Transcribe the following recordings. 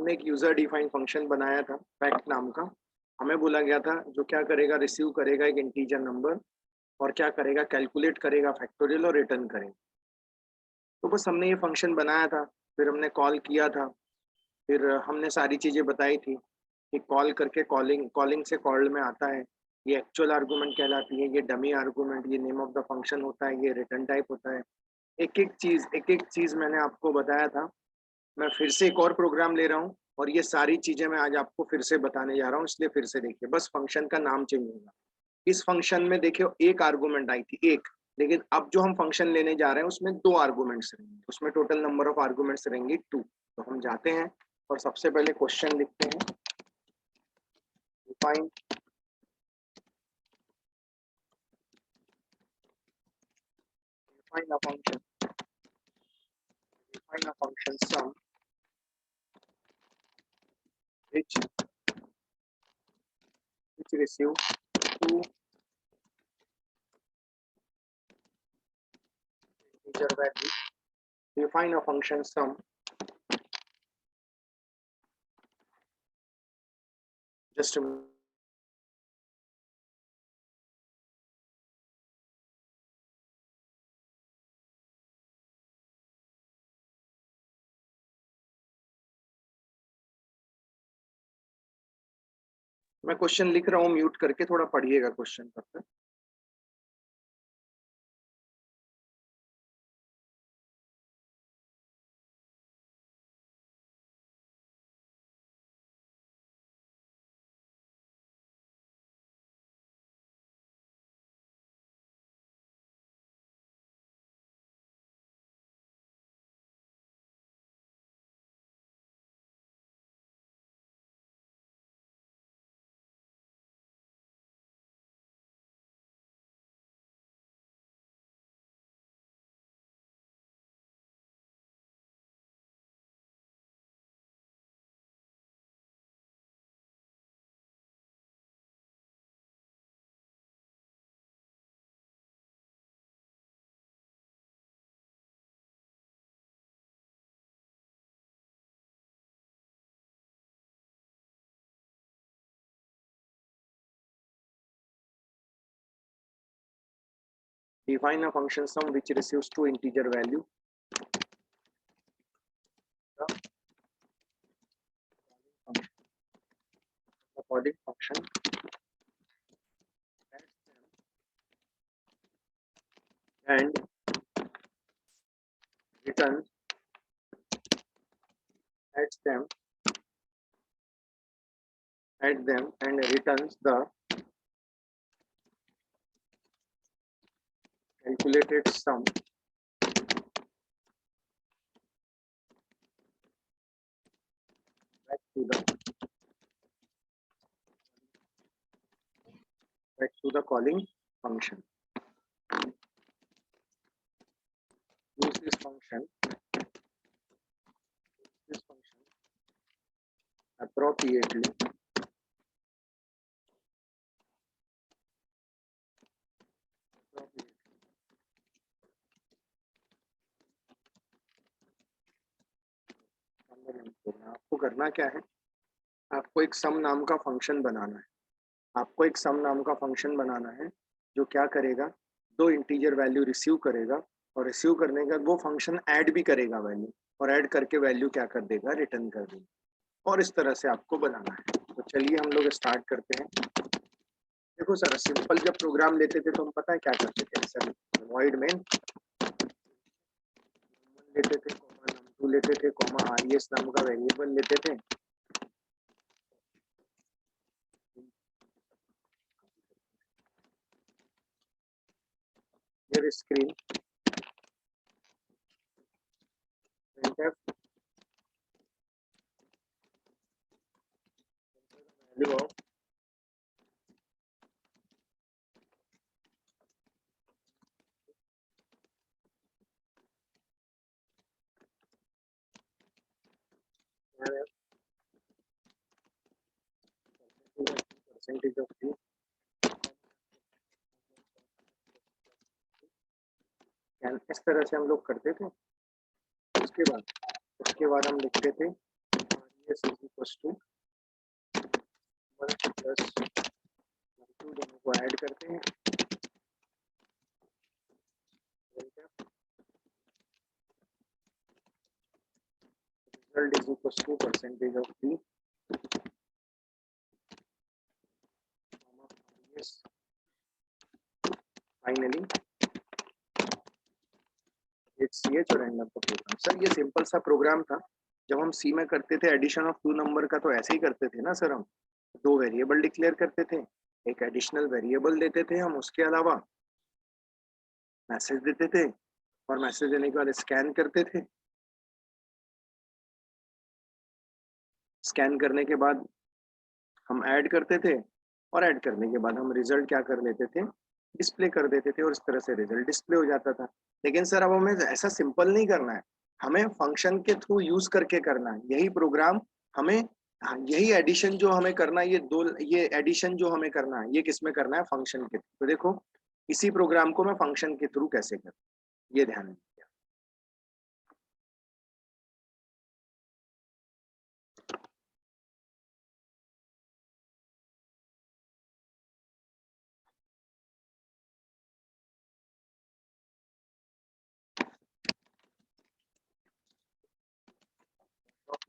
हमने एक user defined function बनाया था फैक्ट नाम का। हमें बोला गया था जो क्या करेगा, रिसीव करेगा एक इंटीजर नंबर और क्या करेगा, कैलकुलेट करेगा फैक्टोरियल और रिटर्न करेगा। तो बस हमने ये फंक्शन बनाया था, फिर हमने कॉल किया था, फिर हमने सारी चीज़ें बताई थी कि कॉल करके कॉलिंग कॉलिंग से कॉल्ड में आता है, ये एक्चुअल आर्गूमेंट कहलाती है, ये डमी आर्गूमेंट, ये नेम ऑफ द फंक्शन होता है, ये रिटर्न टाइप होता है। एक एक चीज़ मैंने आपको बताया था। मैं फिर से एक और प्रोग्राम ले रहा हूँ और ये सारी चीज़ें मैं आज आपको फिर से बताने जा रहा हूँ, इसलिए फिर से देखिए, बस फंक्शन का नाम चेंज होगा। इस फंक्शन में देखिए एक आर्गुमेंट आई थी, एक, लेकिन अब जो हम फंक्शन लेने जा रहे हैं उसमें 2 आर्गुमेंट्स रहेंगे, उसमें टोटल नंबर ऑफ आर्गुमेंट्स रहेंगे 2। तो हम जाते हैं और सबसे पहले क्वेश्चन लिखते हैं, define define a function define a function some which receive 2 integer value. Define a function sum, just a minute. मैं क्वेश्चन लिख रहा हूँ म्यूट करके, थोड़ा पढ़िएगा क्वेश्चन तब तक। Define a function sum which receives 2 integer value. The calling function and returns adds them and returns the calculated sum back to the calling function. Use this function appropriately आपको करना क्या है, आपको एक सम नाम का फंक्शन बनाना है। आपको एक सम नाम का फंक्शन बनाना है जो क्या करेगा, 2 इंटीजर वैल्यू रिसीव करेगा और रिसीव करने के बाद वो फंक्शन ऐड भी करेगा वैल्यू, और ऐड करके वैल्यू क्या कर देगा, रिटर्न कर देगा। और इस तरह से आपको बनाना है। तो चलिए हम लोग स्टार्ट करते हैं। देखो सर, सिंपल जब प्रोग्राम लेते थे तो हम पता है क्या करते थे सर, वॉइड मेन लेते थे, कॉमा num2 लेते थे, कॉमा res नाम का वेरिएबल लेते थे। Here screen printf value of percentage of t, इस तरह से हम लोग करते थे। उसके बाद हम लिखते थे S is equals to 1 plus 2, दोनों को ऐड करते हैं, result is equals to percentage of T finally it's CH और end of the program. Sir ये सिंपल सा प्रोग्राम था, जब हम सी में करते थे एडिशन ऑफ 2 नंबर का तो ऐसे ही करते थे ना सर, हम 2 वेरिएबल डिक्लेयर करते थे, एक एडिशनल वेरिएबल देते थे हम, उसके अलावा मैसेज देते थे और मैसेज देने के बाद स्कैन करते थे, स्कैन करने के बाद हम ऐड करते थे और ऐड करने के बाद हम रिजल्ट क्या कर लेते थे, डिस्प्ले कर देते थे और इस तरह से रिजल्ट डिस्प्ले हो जाता था। लेकिन सर अब हमें ऐसा सिंपल नहीं करना है, हमें फंक्शन के थ्रू यूज करके करना है यही प्रोग्राम हमें। हाँ, यही एडिशन जो हमें करना है, ये एडिशन जो हमें करना है, ये किस में करना है, फंक्शन के थ्रू। तो देखो इसी प्रोग्राम को मैं फंक्शन के थ्रू कैसे करूँ, ये ध्यान रखिए।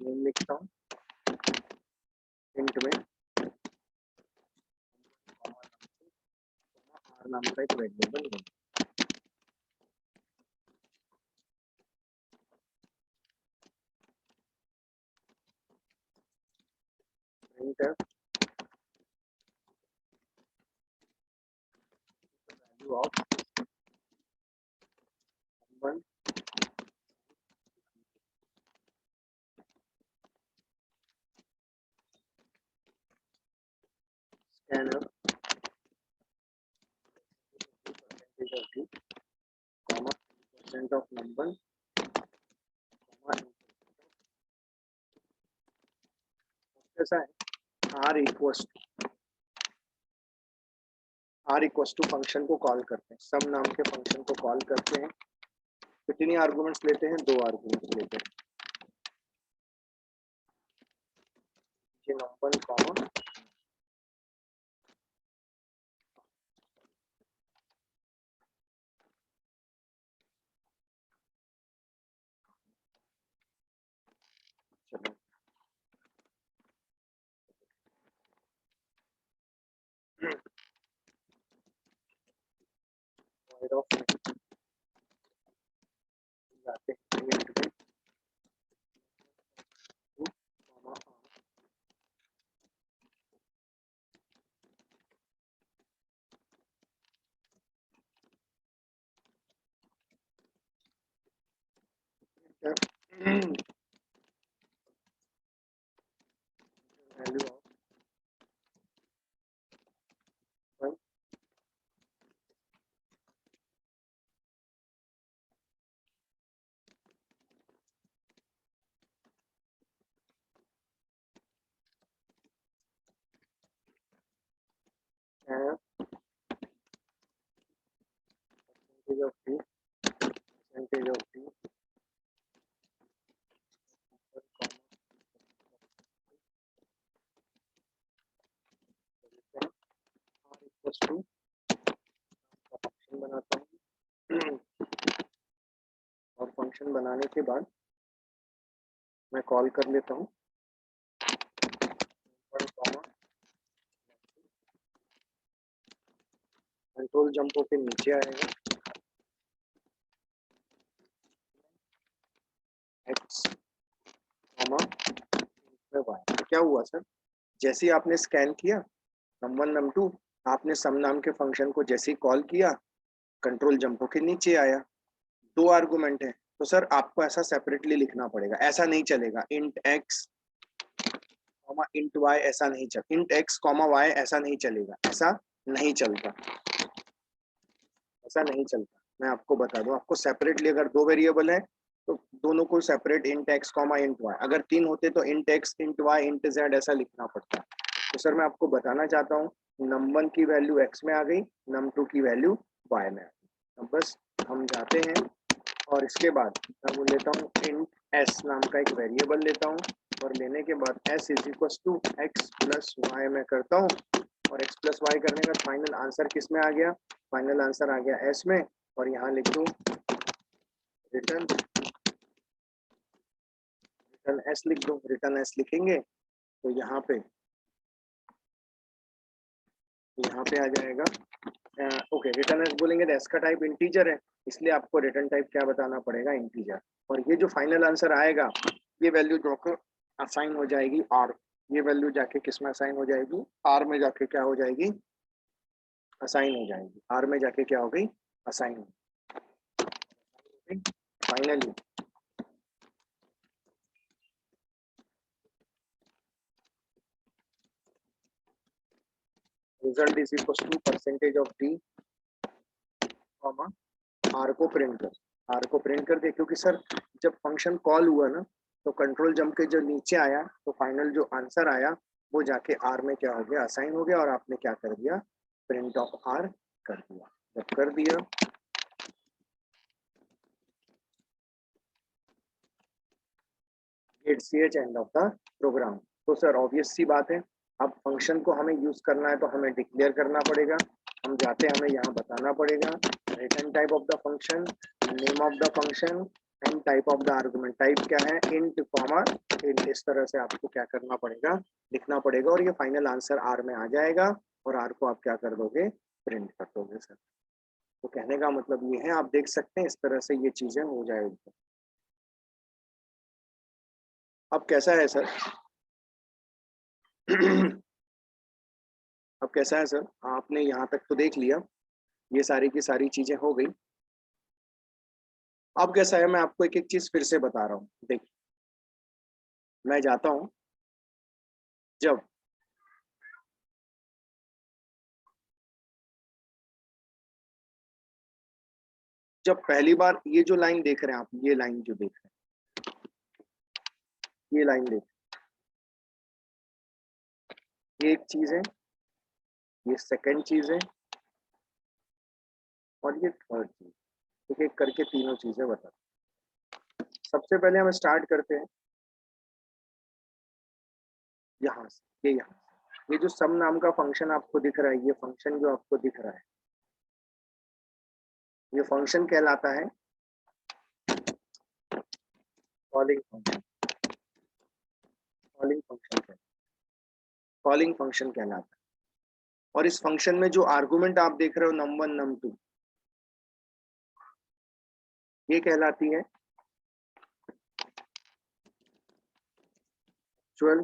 नेम लिखता हूँ इंट में, आर नाम का एक वेरिएबल है, print value of 1 scanner percentage of t, comma percent of number, comma ऐसा है r इक्वल्स टू फंक्शन को कॉल करते हैं, सम नाम के फंक्शन को कॉल करते हैं। कितनी आर्गुमेंट्स लेते हैं, 2 आर्गुमेंट्स लेते हैं, ये नंबर कॉमा चलो void of जाते हैं int में, comma value of 1 percentage of t equals to function बनाता हूँ और फंक्शन बनाने के बाद मैं कॉल कर लेता हूँ कंट्रोल जंप होके नीचे आएगा, x कॉमा y। क्या हुआ सर, जैसे ही आपने स्कैन किया num1 num2, आपने सम नाम के फंक्शन को जैसे ही कॉल किया कंट्रोल जंप होके नीचे आया। 2 आर्गुमेंट है तो सर आपको ऐसा सेपरेटली लिखना पड़ेगा, ऐसा नहीं चलेगा int x comma int y, ऐसा नहीं चल, int x कॉमा y ऐसा नहीं चलेगा, ऐसा नहीं चलता, ऐसा नहीं चलता। मैं आपको बता दूं, आपको सेपरेटली अगर 2 वेरिएबल है तो दोनों को separate int x comma int y, अगर 3 होते तो int x int y int z ऐसा लिखना पड़ता। तो सर मैं आपको बताना चाहता हूँ num1 की वैल्यू x में आ गई, num2 की वैल्यू y में आ गई। अब बस हम जाते हैं और इसके बाद मैं लेता हूँ int s नाम का एक वेरिएबल लेता हूँ और लेने के बाद s is equal to X plus Y मैं करता हूँ, और x प्लस वाई करने का फाइनल आंसर किस में आ गया, फाइनल आंसर आ गया s में, और यहाँ लिख दूँ रिटर्न s लिख दूँ, रिटर्न s लिखेंगे तो यहाँ पे आ जाएगा ओके, रिटर्न s बोलेंगे तो s का टाइप इंटीजर है, इसलिए आपको रिटर्न टाइप क्या बताना पड़ेगा, इंटीजर। और ये जो फाइनल आंसर आएगा ये वैल्यू जाकर असाइन हो जाएगी r, ये वैल्यू जाके किस में असाइन हो जाएगी, r में जाके क्या हो जाएगी, असाइन हो जाएगी, r में जाके क्या हो गई, असाइन हो। Finally result is equal to percentage of d comma r को प्रिंट कर, r को प्रिंट कर दे, क्योंकि सर जब फंक्शन कॉल हुआ ना तो कंट्रोल जंप के जो नीचे आया तो फाइनल जो आंसर आया वो जाके r में क्या हो गया, असाइन हो गया, और आपने क्या कर दिया, प्रिंट ऑफ r कर दिया। जब कर दिया ch end of the program. तो सर ऑब्वियस सी बात है, अब फंक्शन को हमें यूज करना है तो हमें डिक्लेयर करना पड़ेगा, हम जाते हमें यहाँ बताना पड़ेगा return type of the function, name of the function and type of the argument, type क्या है इंट कॉमा इंट, इस तरह से आपको क्या करना पड़ेगा, लिखना पड़ेगा, और ये फाइनल आंसर r में आ जाएगा, और r को आप क्या कर दोगे, प्रिंट कर दोगे सर। तो कहने का मतलब ये है, आप देख सकते हैं इस तरह से ये चीजें हो जाएगी। अब कैसा है सर अब कैसा है सर, आपने यहाँ तक तो देख लिया, ये सारी की सारी चीजें हो गई। अब कैसा है, मैं आपको एक एक चीज फिर से बता रहा हूँ। देखिए मैं जाता हूँ, जब पहली बार ये जो लाइन देख रहे हैं आप, ये लाइन जो देख रहे हैं, ये लाइन देख, ये एक चीज है, ये सेकंड चीज है, और ये थर्ड चीज, एक एक करके तीनों चीजें बता। सबसे पहले हम स्टार्ट करते हैं यहाँ से, ये यहाँ से, ये जो सम नाम का फंक्शन आपको दिख रहा है, ये फंक्शन जो आपको दिख रहा है, ये फंक्शन कहलाता है calling function, calling function, calling function कहलाता है। और इस फंक्शन में जो आर्गुमेंट आप देख रहे हो num1 num2, ये कहलाती है एक्चुअल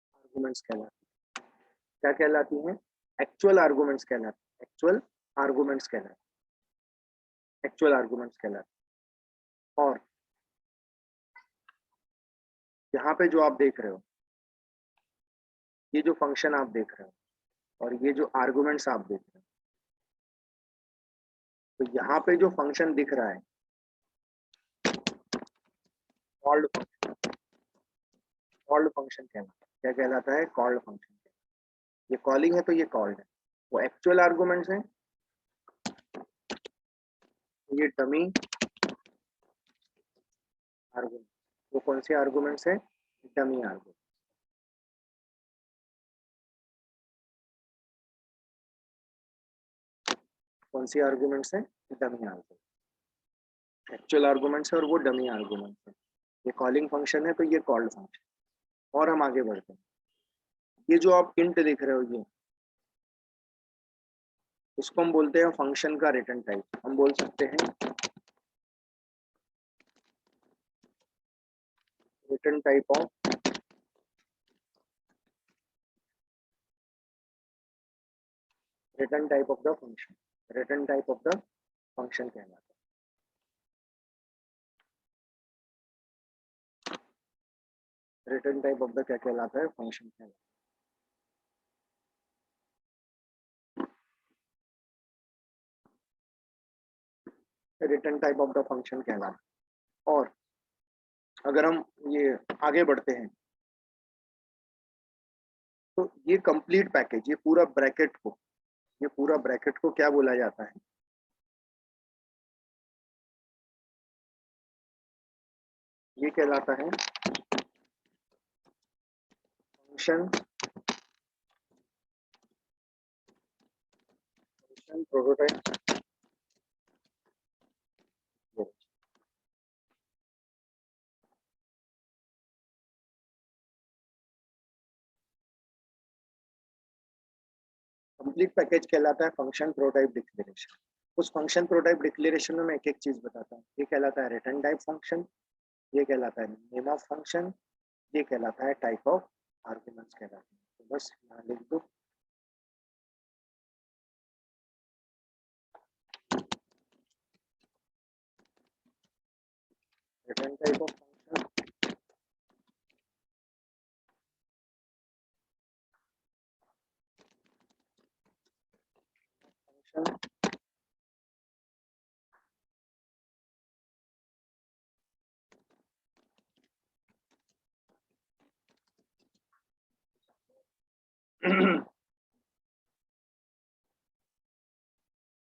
आर्गुमेंट्स कहलाती है। क्या कहलाती है, एक्चुअल आर्गुमेंट्स कहलाती है, एक्चुअल आर्गुमेंट्स कहलाती है, एक्चुअल आर्गुमेंट्स कहलाती है। और यहाँ पे जो आप देख रहे हो, ये जो फंक्शन आप देख रहे हो और ये जो आर्गुमेंट्स आप देख रहे हो, तो यहाँ पे जो फंक्शन दिख रहा है कॉल्ड फंक्शन, कॉल्ड फंक्शन कहलाता है। क्या कहलाता है, कॉल्ड फंक्शन। ये कॉलिंग है तो ये कॉल्ड है। वो एक्चुअल आर्गुमेंट्स है, ये डमी आर्गुमेंट। वो कौन से आर्गुमेंट्स है, डमी आर्गुमेंट। कौन सी आर्गुमेंट्स है, डमी आर्गुमेंट। एक्चुअल आर्गुमेंट्स है और वो डमी आर्गुमेंट्स है। ये कॉलिंग फंक्शन है तो ये कॉल्ड फंक्शन। और हम आगे बढ़ते हैं, ये जो आप इंट देख रहे हो, ये इसको हम बोलते हैं फंक्शन का रिटर्न टाइप। हम बोल सकते हैं return type of, return type of the function, return type of the function कहलाता है। रिटर्न टाइप ऑफ द क्या कहलाता है, फंक्शन कहलाता है, return type of the function कहलाता है। और अगर हम ये आगे बढ़ते हैं तो ये कंप्लीट पैकेज, ये पूरा ब्रैकेट को, ये पूरा ब्रैकेट को क्या बोला जाता है, ये कहलाता है फंक्शन प्रोटोटाइप। कंप्लीट पैकेज कहलाता है फंक्शन प्रोटोटाइप डिक्लेरेशन। उस फंक्शन प्रोटोटाइप डिक्लेरेशन में मैं एक एक चीज बताता हूँ। ये कहलाता है रिटर्न टाइप फंक्शन, ये कहलाता है नेम ऑफ फंक्शन, ये कहलाता है टाइप ऑफ आर्गुमेंट्स कहलाते हैं। तो बस यहाँ लिख दो return type of function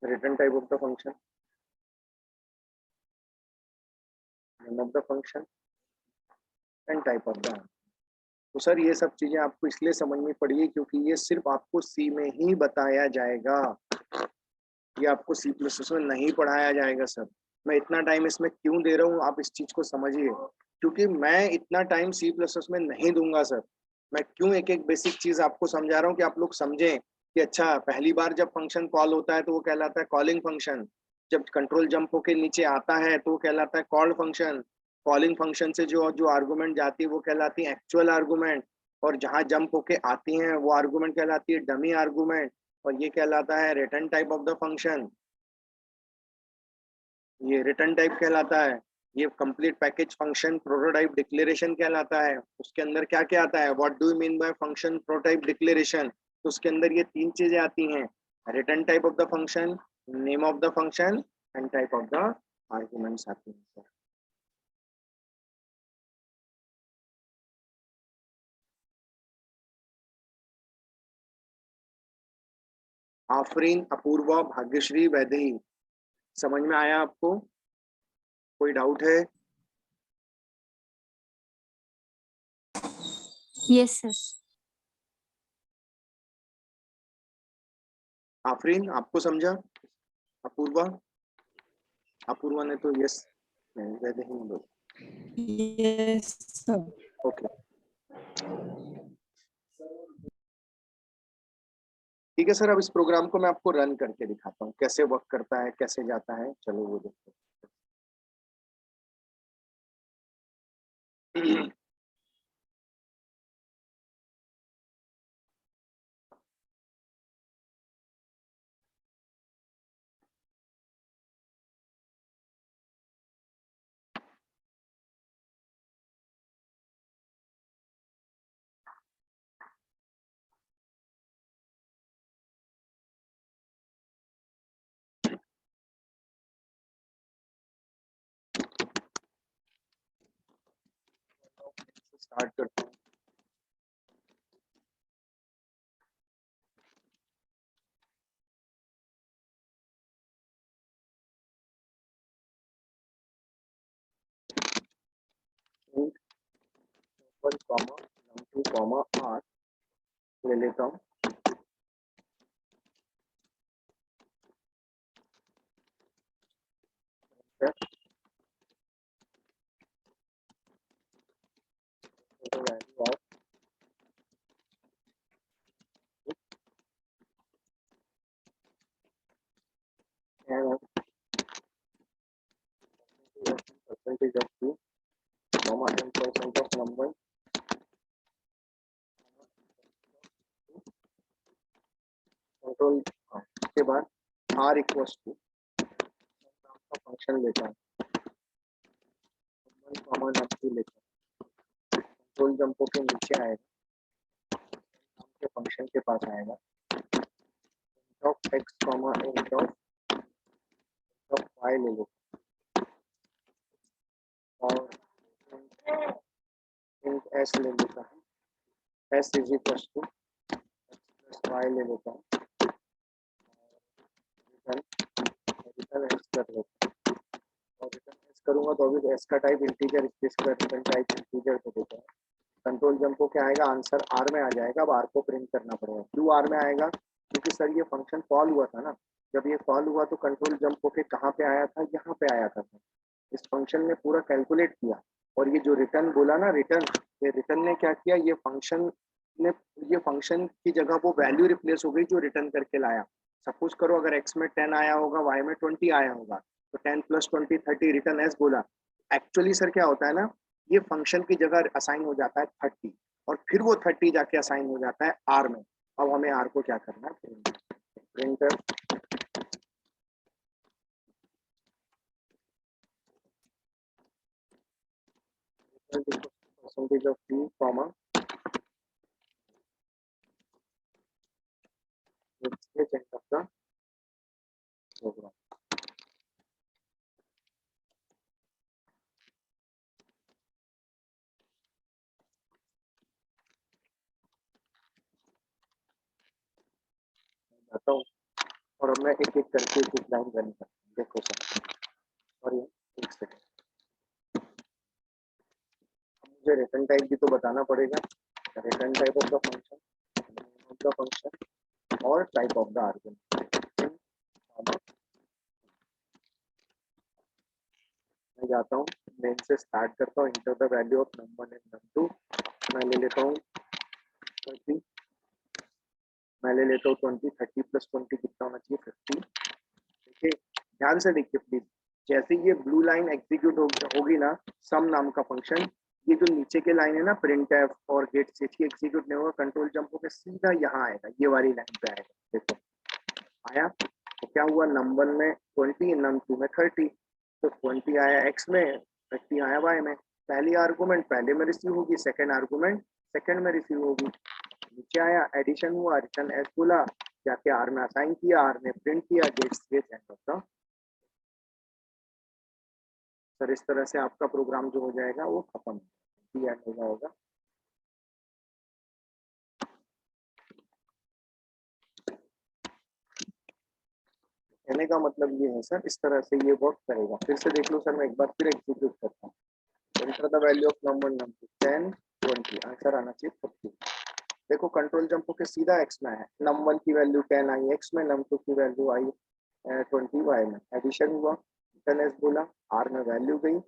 return type of the function, name of the function and type of the. तो सर ये सब चीजें आपको इसलिए समझनी पड़ेगी क्योंकि ये सिर्फ आपको सी में ही बताया जाएगा, ये आपको सी प्लस प्लस में नहीं पढ़ाया जाएगा। सर मैं इतना टाइम इसमें क्यों दे रहा हूँ, आप इस चीज को समझिए, क्योंकि मैं इतना टाइम सी प्लस प्लस में नहीं दूंगा। सर मैं क्यों एक एक बेसिक चीज आपको समझा रहा हूँ कि आप लोग समझें कि अच्छा पहली बार जब फंक्शन कॉल होता है तो वो कहलाता है कॉलिंग फंक्शन, जब कंट्रोल जंप होके नीचे आता है तो वो कहलाता है कॉल्ड फंक्शन, कॉलिंग फंक्शन से जो जो आर्गुमेंट जाती है वो कहलाती है एक्चुअल आर्गुमेंट, और जहां जंप होके आती हैं वो आर्गुमेंट कहलाती है डमी आर्गुमेंट, और ये कहलाता है return type of the function. ये रिटर्न टाइप कहलाता है। ये complete package function prototype declaration कहलाता है। उसके अंदर क्या क्या आता है, what do you mean by function prototype declaration, तो उसके अंदर ये तीन चीजें आती हैं, return type of the function, name of the function and type of the arguments आती हैं। आफरीन, अपूर्वा, भाग्यश्री, वैदेही, समझ में आया आपको? कोई डाउट है? Yes sir. आफरीन आपको समझा? अपूर्वा, अपूर्वा ने तो यस, नहीं वैदेही ने बोला। Yes sir. ओके ठीक है सर, अब इस प्रोग्राम को मैं आपको रन करके दिखाता हूँ कैसे वर्क करता है, कैसे जाता है। चलो वो देखते हैं। स्टार्ट करता हूँ। वन कॉमा नम2 कॉमा आर ले लेता हूँ। Percentage of two comma n% of number control, उसके बाद आर इक्वल्स टू का फंक्शन लेता हूँ, वन कॉमा नम2 लेता हूँ, कंट्रोल जंप के नीचे आएगा, के फंक्शन के पास आएगा, of X comma int of Y ले लो, और इंट एस ले लेता हूँ, S is equal to plus Y ले लेता हूँ, रिटर्न एस कर लेता हूँ, और रिटर्न एस करूंगा तो अभी एस का टाइप इंटीजर, स्पेस का रिटर्न टाइप इंटीजर तो देता है। कंट्रोल जंप को क्या आएगा, आंसर आर में आ जाएगा। अब आर को प्रिंट करना पड़ेगा। क्यों आर में आएगा, क्योंकि सर ये फंक्शन कॉल हुआ था ना, जब ये कॉल हुआ तो कंट्रोल जंप होके कहाँ पे आया था, यहाँ पे आया था। इस फंक्शन ने पूरा कैलकुलेट किया और ये जो रिटर्न बोला ना, रिटर्न, ये रिटर्न ने क्या किया, ये फंक्शन ने, ये फंक्शन की जगह वो वैल्यू रिप्लेस हो गई जो रिटर्न करके लाया। सपोज करो अगर x में 10 आया होगा, y में 20 आया होगा, तो 10 + 20 30 रिटर्न एस बोला। एक्चुअली सर क्या होता है ना, ये फंक्शन की जगह असाइन हो जाता है 30 और फिर वो 30 जाके असाइन हो जाता है आर में। अब हमें आर को क्या करना है, printf percentage of t comma end of the program. जाता हूँ और अब मैं एक एक करके एक लाइन रन करता हूँ। देखो सर, और ये एक सेकंड, मुझे रिटर्न टाइप भी तो बताना पड़ेगा। Return type of the function और टाइप ऑफ द आर्गुमेंट। मैं जाता हूँ मेन से स्टार्ट करता हूँ, enter the value of num1 and num2. मैं ले लेता हूँ 30, मैं ले लेता हूँ 20, 30 + 20 कितना होना चाहिए, 50। देखिए ध्यान से देखिए प्लीज, जैसे ये ब्लू लाइन एग्जीक्यूट होगी ना, सम नाम का फंक्शन, ये जो नीचे के लाइन है ना, प्रिंट एफ और गेट से एग्जीक्यूट नहीं होगा, कंट्रोल जंप होकर सीधा यहाँ आएगा, ये वाली लाइन पे आएगा। देखो आया, तो क्या हुआ, नम1 में 20, नम2 में 30, तो 20 आया x में, 30 आया y में। पहली आर्गुमेंट पहले में रिसीव होगी, सेकंड आर्गुमेंट सेकंड में रिसीव होगी। नीचे आया, एडिशन हुआ, रिटर्न एस बोला, जाके आर में असाइन किया, आर में प्रिंट किया, gets get end of the. Sir इस तरह से आपका प्रोग्राम जो हो जाएगा वो खत्म हो जाएगा। कहने का मतलब ये है सर, इस तरह से ये वर्क करेगा। फिर से देख लो सर, मैं एक बार फिर एग्जीक्यूट करता हूँ। Enter the value of number 10 20, answer आना चाहिए 40। देखो कंट्रोल जंप होकर सीधा x में है, num1 की वैल्यू 10 आई x में, num2 की वैल्यू आई 20 y में। एडिशन हुआ, रिटर्न एस बोला, r में वैल्यू गई,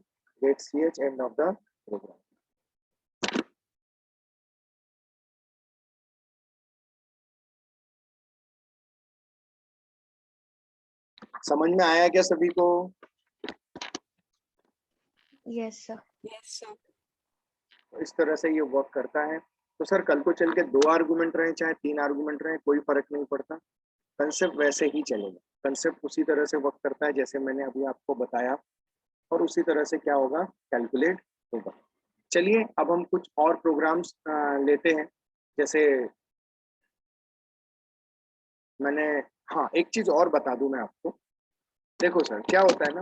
get ch end of the program. समझ में आया क्या सभी को? Yes sir. Yes sir. इस तरह से ये वर्क करता है। तो सर कल को चल के 2 आर्गुमेंट रहे चाहे 3 आर्गुमेंट रहे, कोई फर्क नहीं पड़ता, कंसेप्ट वैसे ही चलेगा। कंसेप्ट उसी तरह से वर्क करता है जैसे मैंने अभी आपको बताया, और उसी तरह से क्या होगा, कैलकुलेट होगा। चलिए अब हम कुछ और प्रोग्राम्स लेते हैं। जैसे मैंने, हाँ एक चीज और बता दूं मैं आपको। देखो सर क्या होता है ना,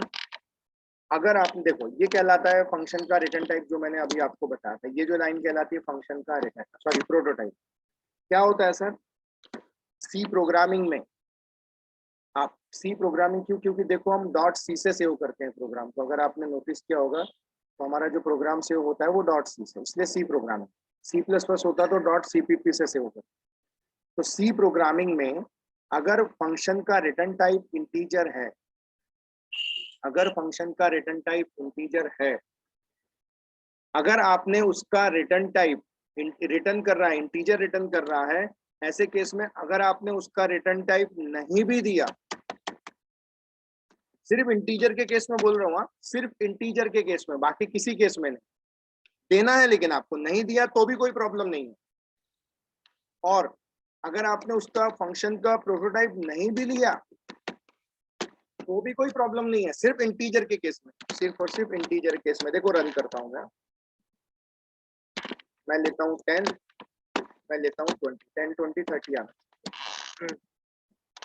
अगर आपने देखो ये कहलाता है फंक्शन का रिटर्न टाइप, जो मैंने अभी आपको बताया था, ये जो लाइन कहलाती है फंक्शन का रिटर्न, सॉरी प्रोटोटाइप। क्या होता है सर, सी प्रोग्रामिंग में, आप सी प्रोग्रामिंग क्यों, क्योंकि देखो हम डॉट सी से सेव करते हैं प्रोग्राम को। अगर आपने नोटिस किया होगा तो हमारा जो प्रोग्राम सेव होता है वो डॉट सी से, इसलिए सी प्रोग्रामिंग। C++ होता तो डॉट CPP से सेव होता। तो सी प्रोग्रामिंग में अगर फंक्शन का रिटर्न टाइप इंटीजर है, अगर फंक्शन का रिटर्न टाइप इंटीजर है, अगर आपने उसका रिटर्न टाइप रिटर्न कर रहा है, इंटीजर रिटर्न कर रहा है, ऐसे केस में अगर आपने उसका रिटर्न टाइप नहीं भी दिया, सिर्फ इंटीजर के केस में बोल रहा हूँ, सिर्फ इंटीजर के केस में, बाकी किसी केस में नहीं देना है, लेकिन आपको नहीं दिया तो भी कोई प्रॉब्लम नहीं है। और अगर आपने उसका फंक्शन का प्रोटोटाइप नहीं भी लिया तो भी कोई प्रॉब्लम नहीं है, सिर्फ इंटीजर के केस में, सिर्फ और सिर्फ इंटीजर केस में। देखो रन करता हूँ मैं लेता हूँ 10, मैं लेता हूँ 20, 10 20 30 आना,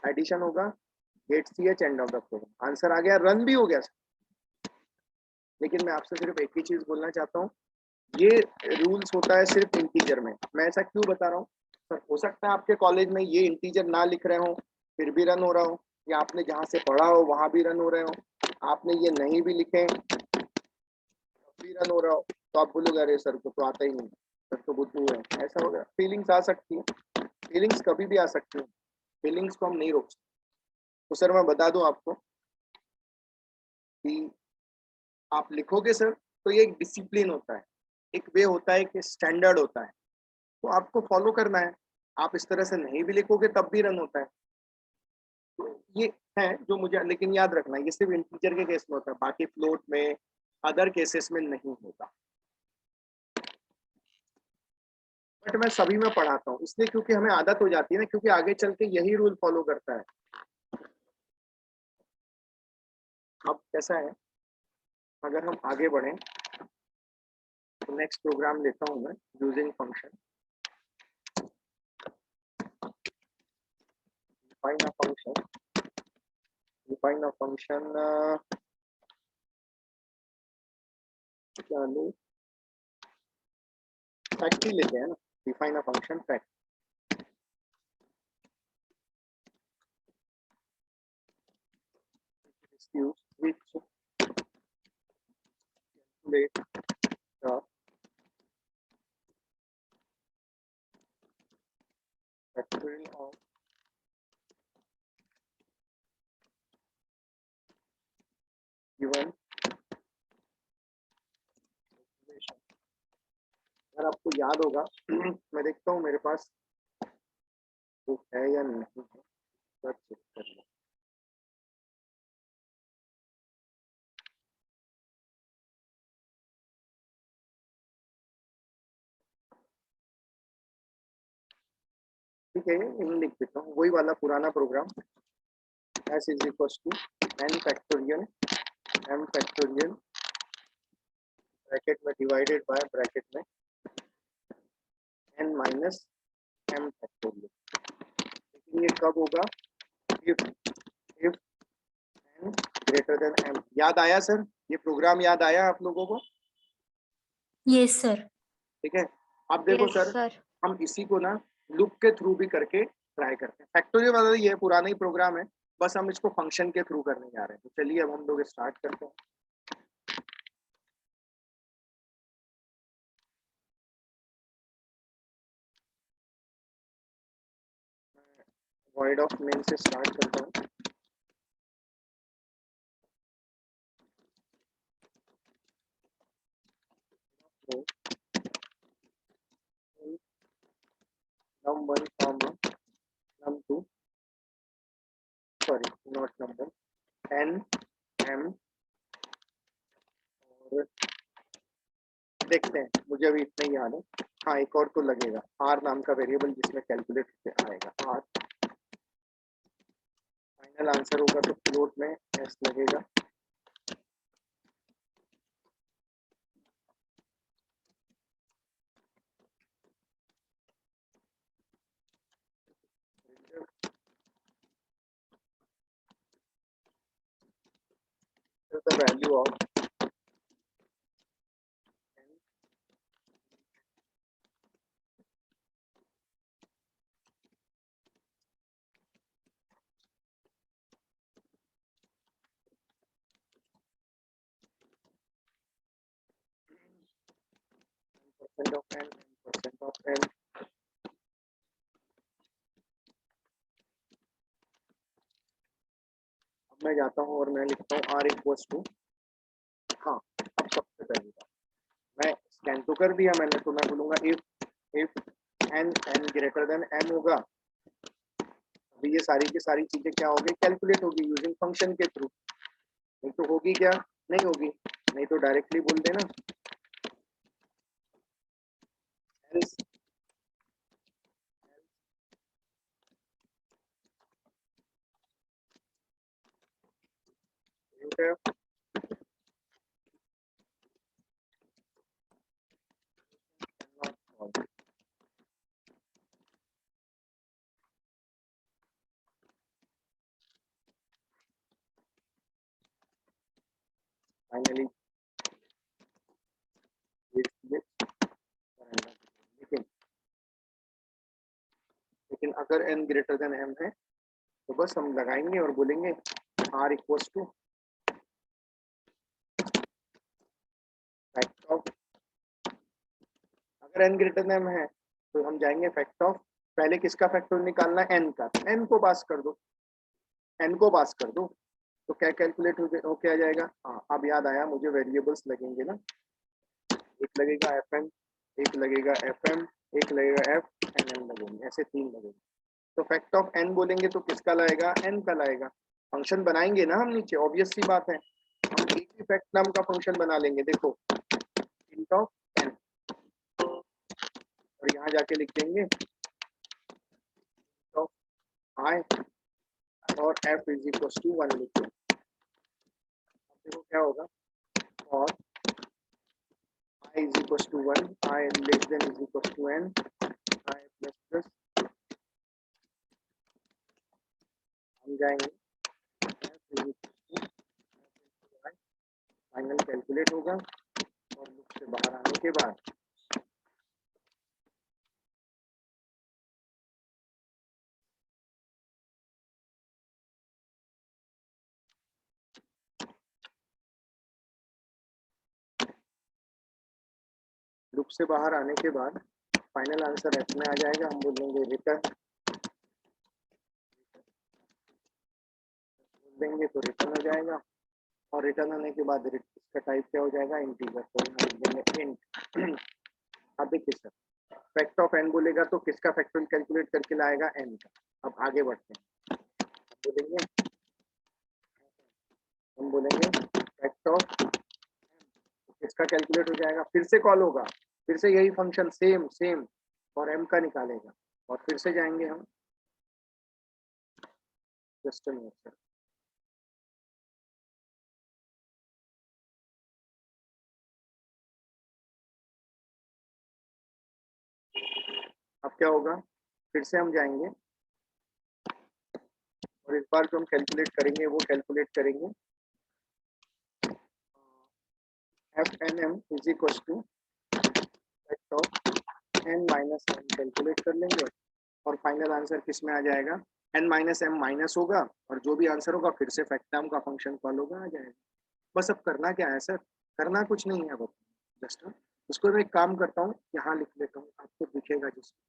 एडिशन होगा, get ch end of the program, answer आ गया, रन भी हो गया। लेकिन मैं आपसे सिर्फ एक ही चीज बोलना चाहता हूँ, ये रूल्स होता है सिर्फ इंटीजर में। मैं ऐसा क्यों बता रहा हूँ सर, हो सकता है आपके कॉलेज में ये इंटीजर ना लिख रहे हो फिर भी रन हो रहा हो, या आपने जहाँ से पढ़ा हो वहां भी रन हो रहे हो, आपने ये नहीं भी लिखे भी रन हो रहा हो तो आप बोलोगे अरे सर को तो आता ही नहीं, सर तो बुद्धू है, ऐसा होगा। फीलिंग्स आ सकती है, फीलिंग्स कभी भी आ सकती है, फीलिंग्स को हम नहीं रोक सकते। तो सर मैं बता दूं आपको कि आप लिखोगे सर तो ये एक डिसिप्लिन होता है, एक वे होता है, एक स्टैंडर्ड होता है, तो आपको फॉलो करना है। आप इस तरह से नहीं भी लिखोगे तब भी रन होता है। तो ये है जो मुझे, लेकिन याद रखना ये सिर्फ इंटीजर के केस में होता है, बाकी फ्लोट में अदर केसेस में नहीं होता। बट मैं सभी में पढ़ाता हूँ इसलिए क्योंकि हमें आदत हो जाती है ना, क्योंकि आगे चल के यही रूल फॉलो करता है। अब कैसा है, अगर हम आगे बढ़ें तो नेक्स्ट प्रोग्राम लेता हूँ मैं, using function. define a function define a function चलो फैक्ट ही लेते हैं ना, define a function fact. which calculate the factorial of given equation। अगर आपको याद होगा मैं देखता हूँ मेरे पास वो है या नहीं है, चेक कर लो। ठीक है, इन लिख देता हूँ, वही वाला पुराना program, s is equal to n factorial m factorial bracket में डिवाइडेड बाय ब्रैकेट में n माइनस m फैक्टोरियल। लेकिन ये कब होगा, if n greater than m। याद आया सर, ये प्रोग्राम याद आया आप लोगों को? Yes sir. ठीक है, अब देखो Yes, सर sir. हम इसी को ना लूप के थ्रू भी करके ट्राई करते हैं। फैक्टोरियल वाला ये पुराना ही प्रोग्राम है, बस हम इसको फंक्शन के थ्रू करने जा रहे हैं। तो चलिए अब हम लोग स्टार्ट करते हैं। void ऑफ मेन से स्टार्ट करता हूँ। तो num1 comma num2 sorry not number n m। और देखते हैं, मुझे अभी इतना ही याद है। हाँ एक और तो लगेगा, r नाम का वेरिएबल जिसमें कैलकुलेट आएगा r। फाइनल आंसर होगा तो फ्लोट में s लगेगा। the value of percent of n percent of n। अब मैं जाता हूँ और मैं लिखता हूँ r इक्वल्स टू, हाँ अब सबसे पहले मैं स्कैन तो कर दिया मैंने, तो मैं बोलूंगा if n greater than m होगा, अभी ये सारी की सारी चीजें क्या होगी, कैलकुलेट होगी यूजिंग फंक्शन के थ्रू। नहीं तो होगी क्या, नहीं होगी, नहीं तो डायरेक्टली बोल देना else cannot solve। फाइनली लेकिन लेकिन अगर n ग्रेटर देन m है तो बस हम लगाएंगे और बोलेंगे r इक्वल्स टू अगर n ग्रेटर देन m है तो हम जाएंगे फैक्ट ऑफ, पहले किसका फैक्टर निकालना है, n का, n को पास कर दो, n को पास कर दो, तो क्या कैलकुलेट हो क्या जाएगा। हाँ अब याद आया मुझे, वेरिएबल्स लगेंगे ना, एक लगेगा fn, एक लगेगा fm, एक लगेगा f एंड n लगेंगे, ऐसे 3 लगेंगे। तो फैक्ट ऑफ n बोलेंगे तो किसका लाएगा, n का लाएगा। फंक्शन बनाएंगे ना हम नीचे, ऑब्वियस सी बात है, हम एक ही फैक्ट नाम का फंक्शन बना लेंगे, देखो int ऑफ n, और यहाँ जाके लिख देंगे ऑफ i और f इज इक्वल टू 1 लिख दो। देखो क्या होगा, और I is equals to 1, I less than is equals to n, I plus plus, हम जाएंगे फाइनल कैलकुलेट होगा, और लूप से बाहर आने के बाद फाइनल आंसर f में आ जाएगा, हम बोलेंगे रिटर्न, बोल देंगे तो रिटर्न हो जाएगा, और रिटर्न होने के बाद इसका टाइप क्या हो जाएगा, इंटीजर, तो हम लिख देंगे इंट। अब देखिए सर, फैक्ट ऑफ n बोलेगा तो किसका फैक्टोरियल कैलकुलेट करके लाएगा, n का। अब आगे बढ़ते हैं, बोलेंगे हम बोलेंगे फैक्ट ऑफ किसका कैलकुलेट हो जाएगा, फिर से कॉल होगा, फिर से यही फंक्शन सेम सेम, और m का निकालेगा, और फिर से जाएंगे हम, जस्ट मिनट सर, अब क्या होगा, फिर से हम जाएंगे, और इस बार जो हम कैलकुलेट करेंगे वो कैलकुलेट करेंगे fnm is equal to fact of n minus m calculate कर लेंगे, और फाइनल आंसर किस में आ जाएगा, n माइनस m माइनस होगा, और जो भी आंसर होगा फिर से फैक्ट नाम का फंक्शन कॉल होगा, आ जाएगा। बस अब करना क्या है सर, करना कुछ नहीं है, बस जस्ट उसको मैं एक काम करता हूँ, यहाँ लिख लेता हूँ, आपको दिखेगा जिसमें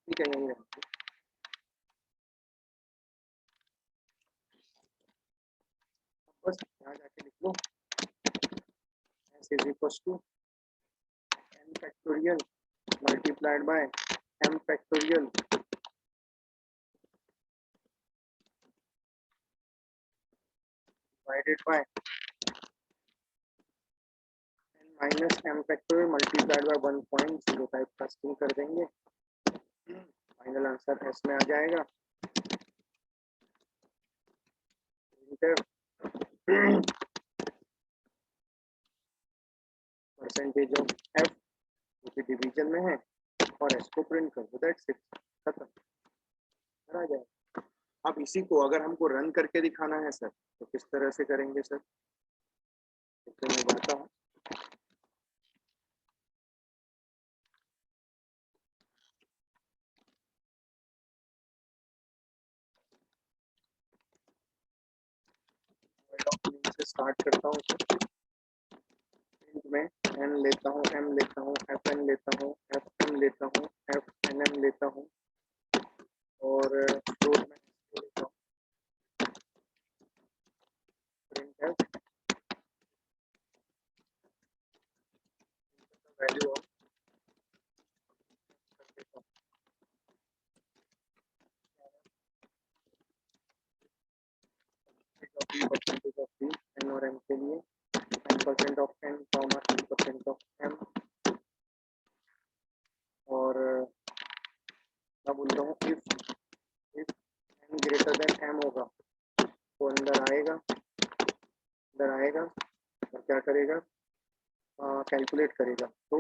ठीक है, यही रहता है। बस यहाँ जाके लिख लो s is equals to n factorial multiplied by m factorial divided by n minus m factorial multiplied by 1.0 type casting कर देंगे, फाइनल आंसर s में आ जाएगा। परसेंटेज ऑफ f जो कि डिवीजन में है, और s को प्रिंट कर दो, दैट्स इट, खत्म, आ जाएगा। अब इसी को अगर हमको रन करके दिखाना है सर, तो किस तरह से करेंगे सर, तो मैं बताता हूँ। से स्टार्ट करता हूँ सर, में n लेता हूँ, m लेता हूँ, fn लेता हूँ, fm लेता हूँ, fnm लेता हूँ, और फ्लोट में लेता हूँ, printf value of percentage of b n और m के लिए, 10% ऑफ n, 10% ऑफ m, और मैं बोलता हूँ if n greater than m होगा तो अंदर आएगा, और क्या करेगा, कैलकुलेट करेगा, तो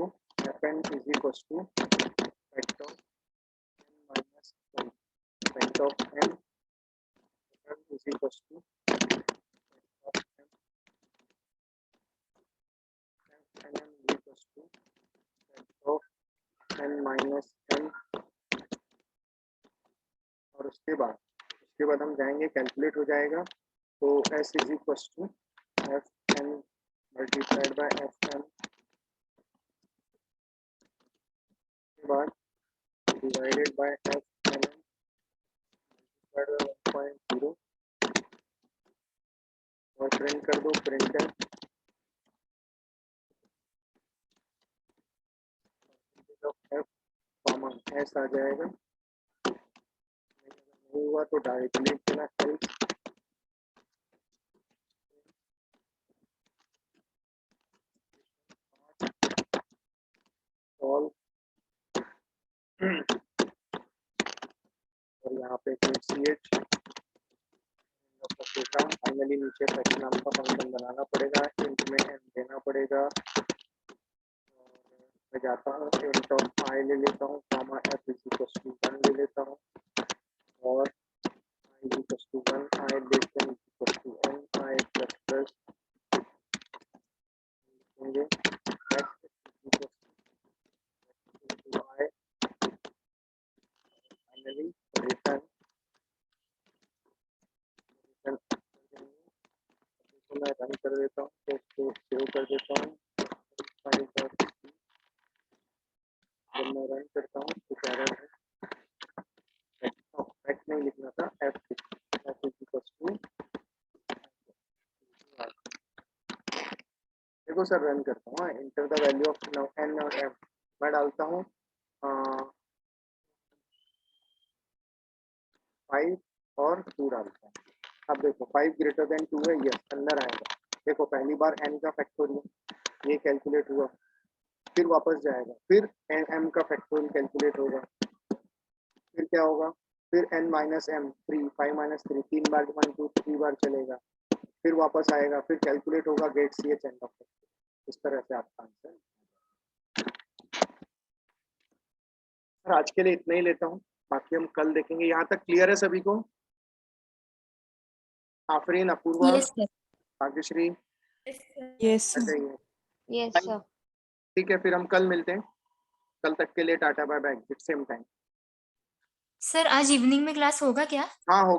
fn is equal to fact of n minus fact of n is equal to fnm is equal to fact of n minus m, और उसके बाद उसके बाद हम जाएंगे, कैलकुलेट हो जाएगा, तो s is equal to F N multiplied by F N के बाद divided by F N multiplied by 1.0 और प्रिंट कर दो, प्रिंटर एफ कॉमन एस आ जाएगा, नहीं हुआ तो डायरेक्टली देना एल सॉल्व और यहाँ पे सी एच डेटा फाइनली नीचे फैक्ट नाम का फंक्शन बनाना पड़ेगा, इंट में एन देना पड़ेगा और मैं जाता हूँ इंट ऑफ आई ले लेता हूँ, comma F is equal to 1 ले लेता हूँ और I is equal to 1 I less than equal to N I plus plus लिखेंगे X equal to I finally return तो मैं रन कर देता हूँ, तो इसको सेव कर देता हूँ फाइल पर। जब मैं रन करता हूँ तो एरर है, फैक्ट नहीं लिखना था, एफ इज इक्वल टू, देखो सर रन करता हूँ, enter the value of N और एफ मैं डालता हूँ 5 और 2 डालता हूँ। अब देखो 5 ग्रेटर देन 2 है, यस अंदर आएगा, देखो पहली बार n का फैक्टोरियल ये कैलकुलेट हुआ, फिर वापस जाएगा, फिर m का फैक्टोरियल कैलकुलेट होगा, फिर क्या होगा, फिर n माइनस एम 3 5 माइनस 3 3 बार 1 2 3 बार चलेगा, फिर वापस आएगा, फिर कैलकुलेट होगा, get C H end of इस तरह से आपका आंसर। सर आज के लिए इतना ही लेता हूँ, बाकी हम कल देखेंगे। यहाँ तक क्लियर है सभी को? Afreen, Apurva, yes sir. Bhagyashree, yes ऐसे ही है। Yes sir. ठीक है, फिर हम कल मिलते हैं। कल तक के लिए tata bye bye, same time. Sir आज इवनिंग में क्लास होगा क्या? हाँ होगा।